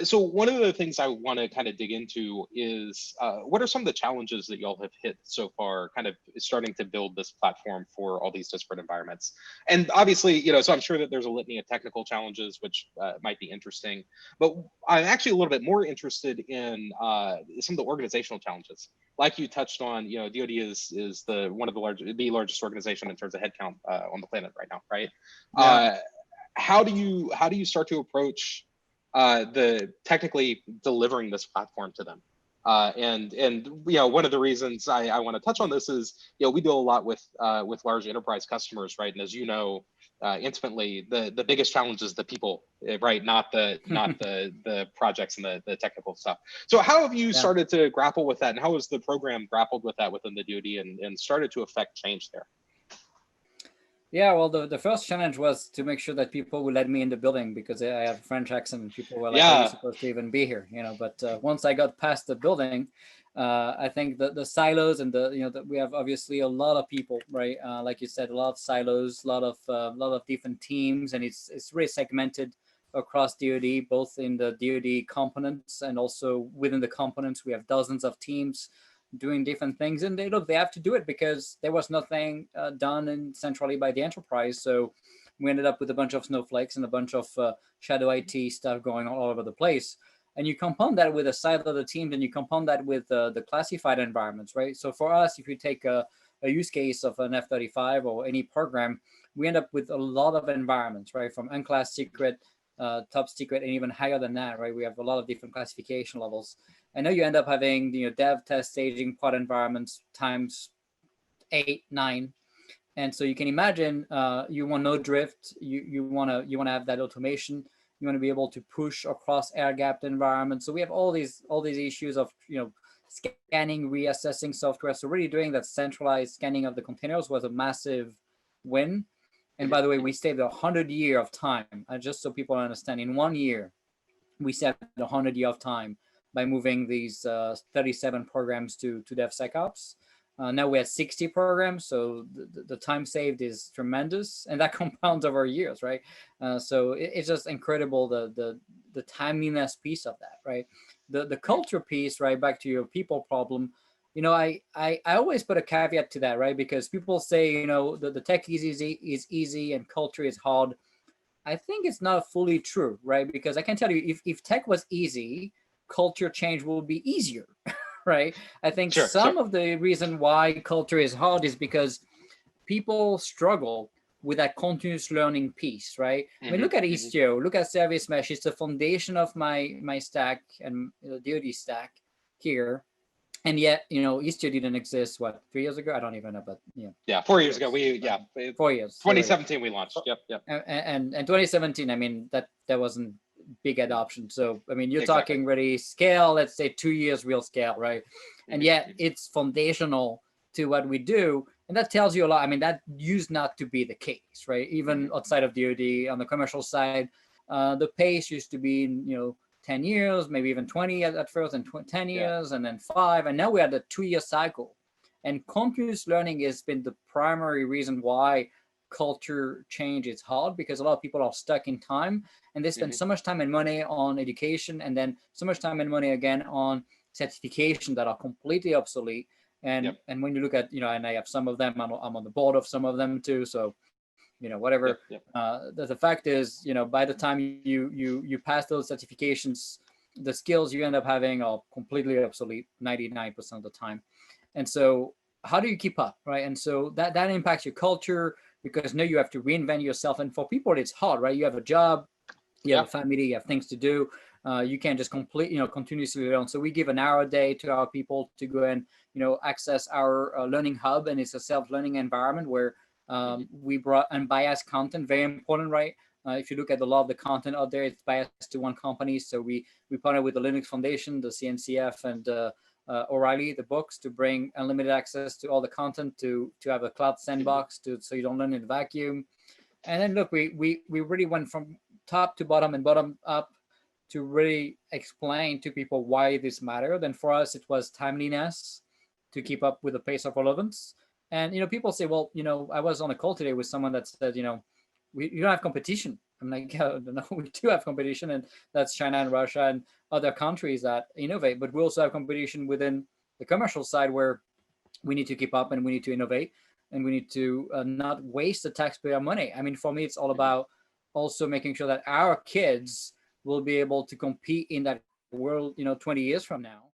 So one of the things I want to kind of dig into is what are some of the challenges that y'all have hit so far, kind of starting to build this platform for all these disparate environments? And obviously, so I'm sure that there's a litany of technical challenges, which might be interesting, but I'm actually a little bit more interested in some of the organizational challenges. Like you touched on, DoD is the largest organization in terms of headcount on the planet right now, right? Yeah. How do you start to approach the technically delivering this platform to them? And one of the reasons I want to touch on this is we do a lot with large enterprise customers, right? And as you know intimately, the biggest challenge is the people, right? Not the projects and the technical stuff. So how have you started to grapple with that, and how has the program grappled with that within the DoD and started to affect change there? Yeah, well, the first challenge was to make sure that people would let me in the building, because I have a French accent and people were like, are you supposed to even be here? But once I got past the building, I think the silos and we have obviously a lot of people, right? Like you said, a lot of silos, a lot of different teams, and it's really segmented across DoD, both in the DoD components and also within the components. We have dozens of teams doing different things, and they have to do it because there was nothing done centrally by the enterprise. So we ended up with a bunch of snowflakes and a bunch of shadow IT stuff going all over the place. And you compound that with a side of the teams, and you compound that with the classified environments, right? So for us, if you take a use case of an F-35 or any program, we end up with a lot of environments, right? From unclassed secret, top secret, and even higher than that, right? We have a lot of different classification levels. I know you end up having dev, test, staging, pod environments times 8, 9, and so you can imagine you want no drift. You want to have that automation. You want to be able to push across air-gapped environments. So we have all these issues of scanning, reassessing software. So really doing that centralized scanning of the containers was a massive win. And by the way, we saved 100 years of time. Just so people understand, in 1 year, we saved 100 years of time by moving these 37 programs to DevSecOps. Now we have 60 programs, so the time saved is tremendous, and that compounds over years, right? So it's just incredible, the timeliness piece of that, right? The culture piece, right? Back to your people problem. I always put a caveat to that, right? Because people say, the tech is easy and culture is hard. I think it's not fully true, right? Because I can tell you, if tech was easy, culture change will be easier, right? I think some of the reason why culture is hard is because people struggle with that continuous learning piece, right? I mean, look at Istio, look at Service Mesh. It's the foundation of my stack and the DoD stack here. And yet, Istio didn't exist, 3 years ago? I don't even know, but yeah, 4 years ago. 4 years. 2017 we launched. Yep. And 2017, I mean, that wasn't big adoption. So I mean, you're talking really scale, let's say 2 years real scale, right? And yet it's foundational to what we do. And that tells you a lot. I mean, that used not to be the case, right? Even outside of DoD, on the commercial side, the pace used to be, 10 years, maybe even 20 at first, and 10 years, and then 5. And now we're at a 2-year cycle. And continuous learning has been the primary reason why culture change is hard, because a lot of people are stuck in time, and they spend so much time and money on education, and then so much time and money again on certification that are completely obsolete. And when you look at, and I have some of them, I'm on the board of some of them too. So, whatever. The fact is, by the time you pass those certifications, the skills you end up having are completely obsolete 99% of the time. And so how do you keep up, right? And so that impacts your culture, because now you have to reinvent yourself. And for people, it's hard, right? You have a job, you have a family, you have things to do. You can't just continuously learn. So we give an hour a day to our people to go and, access our learning hub. And it's a self-learning environment where we brought unbiased content, very important, right? If you look at a lot of the content out there, it's biased to one company. So we partner with the Linux Foundation, the CNCF and O'Reilly, the books, to bring unlimited access to all the content, to have a cloud sandbox, so you don't learn in a vacuum. And then look, we really went from top to bottom and bottom up to really explain to people why this mattered. And for us, it was timeliness, to keep up with the pace of relevance. And people say, well, I was on a call today with someone that said, you don't have competition. I'm like, oh, no, we do have competition, and that's China and Russia and other countries that innovate. But we also have competition within the commercial side, where we need to keep up and we need to innovate, and we need to not waste the taxpayer money. I mean, for me, it's all about also making sure that our kids will be able to compete in that world, 20 years from now.